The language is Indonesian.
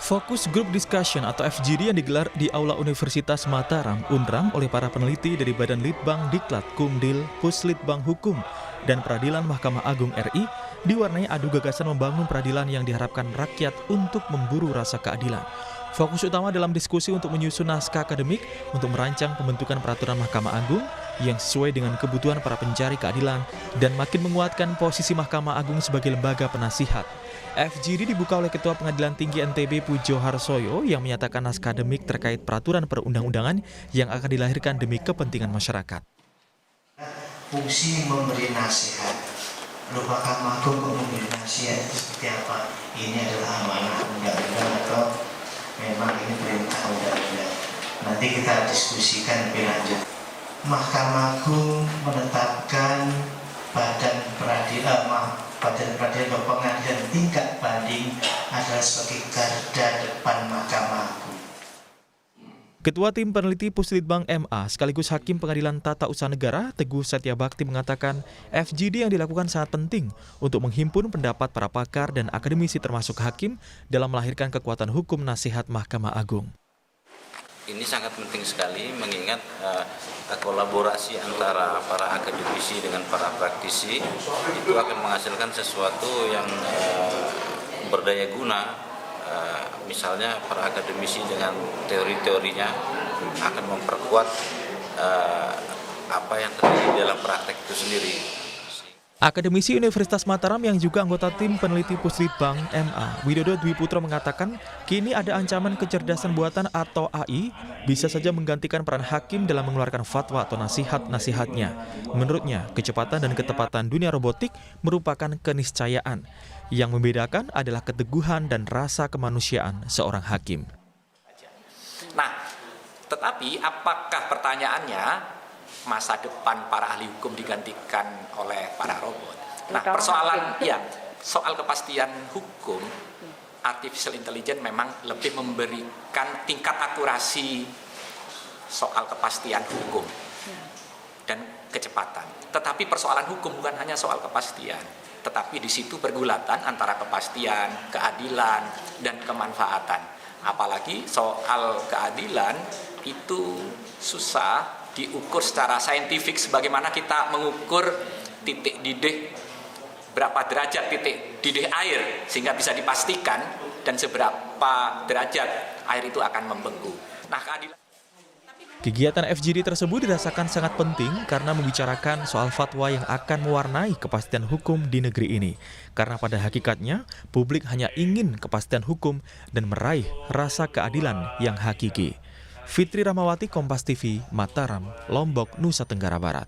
Fokus Group Discussion atau FGD yang digelar di Aula Universitas Mataram, Unram oleh para peneliti dari Badan Litbang Diklat, Kumdil, Puslitbang Hukum, dan Peradilan Mahkamah Agung RI diwarnai adu gagasan membangun peradilan yang diharapkan rakyat untuk memburu rasa keadilan. Fokus utama dalam diskusi untuk menyusun naskah akademik untuk merancang pembentukan peraturan Mahkamah Agung yang sesuai dengan kebutuhan para pencari keadilan dan makin menguatkan posisi Mahkamah Agung sebagai lembaga penasihat. FGD dibuka oleh Ketua Pengadilan Tinggi NTB Pujo Harsoyo yang menyatakan naskah akademik terkait peraturan perundang-undangan yang akan dilahirkan demi kepentingan masyarakat. Fungsi memberi nasihat, Mahkamah Agung memberi nasihat seperti apa? Ini adalah amanah undang-undang atau memang ini perintah undang-undang? Nanti kita diskusikan lebih lanjut. Mahkamah Agung menetapkan badan peradilan pengadilan tingkat banding adalah sebagai garda depan Mahkamah Agung. Ketua Tim Peneliti Puslitbang MA sekaligus Hakim Pengadilan Tata Usaha Negara Teguh Satya Bakti mengatakan FGD yang dilakukan sangat penting untuk menghimpun pendapat para pakar dan akademisi termasuk hakim dalam melahirkan kekuatan hukum nasihat Mahkamah Agung. Ini sangat penting sekali mengingat kolaborasi antara para akademisi dengan para praktisi itu akan menghasilkan sesuatu yang berdaya guna. Misalnya para akademisi dengan teori-teorinya akan memperkuat apa yang terjadi dalam praktek itu sendiri. Akademisi Universitas Mataram yang juga anggota tim peneliti Puslitbang MA, Widodo Dwi Putro mengatakan, kini ada ancaman kecerdasan buatan atau AI bisa saja menggantikan peran hakim dalam mengeluarkan fatwa atau nasihat-nasihatnya. Menurutnya, kecepatan dan ketepatan dunia robotik merupakan keniscayaan. Yang membedakan adalah keteguhan dan rasa kemanusiaan seorang hakim. Nah, tetapi apakah pertanyaannya masa depan para ahli hukum digantikan oleh para robot? Nah, persoalan soal kepastian hukum, artificial intelligence memang lebih memberikan tingkat akurasi soal kepastian hukum dan kecepatan. Tetapi persoalan hukum bukan hanya soal kepastian, tetapi di situ pergulatan antara kepastian, keadilan, dan kemanfaatan. Apalagi soal keadilan itu susah diukur secara saintifik sebagaimana kita mengukur titik didih berapa derajat titik didih air sehingga bisa dipastikan dan seberapa derajat air itu akan membengkak. Nah, keadilan. Kegiatan FGD tersebut dirasakan sangat penting karena membicarakan soal fatwa yang akan mewarnai kepastian hukum di negeri ini. Karena pada hakikatnya, publik hanya ingin kepastian hukum dan meraih rasa keadilan yang hakiki. Fitri Rahmawati, Kompas TV, Mataram, Lombok, Nusa Tenggara Barat.